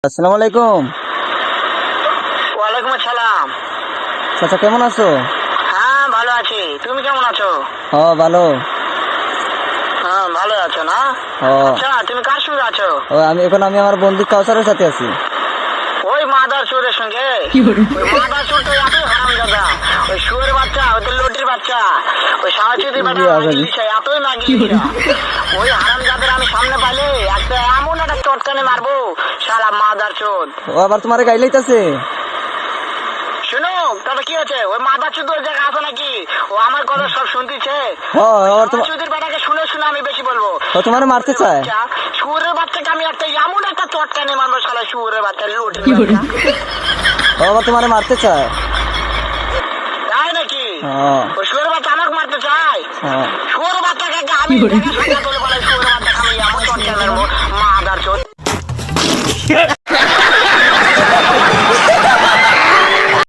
আসসালামু আলাইকুম। ওয়ালাইকুম আসসালাম। চাচা কেমন আছো? হ্যাঁ ভালো আছি, তুমি কেমন আছো? ভালো। হ্যাঁ ভালো আছো না? আচ্ছা তুমি কার সঙ্গে আছো? আমি আমার বন্ধু কাউসারের সাথে আছি। ওই মাদার চোরের সঙ্গে? ওই মাদার চোর তো এতই হারামজাদা, ওই শুয়োরের বাচ্চা, ওই তো লটির বাচ্চা, ওই সাহায্যের বাচ্চা এতই মাগি। ওই হারামজাদের আমি সামনে পাইলে একটা এমন একটা চটকানে মারবো, শালা মাদার চোর। ও আবার তোমার গাইলাইতাছে। শুনো তবে কি আছে, ওই মাদার চোদ ওই জায়গায় আছে নাকি? ও আমার কথা সব শুনতেছে। চোদের বেটাকে শুনে শুনে আমি বেশি বলবো। তোমার মারতে চায়। শুয়োরের বাচ্চাকে আমি একটা এমন একটা চটকানে মারবো, শালা শুয়োরের বাচ্চা লটি। আবার তোমার মারতে চায় তাই নাকি? ওই শুয়োরের বাচ্চা আমাকে মারতে চায়? শুয়োরের বাচ্চাকে আমি শুয়োরের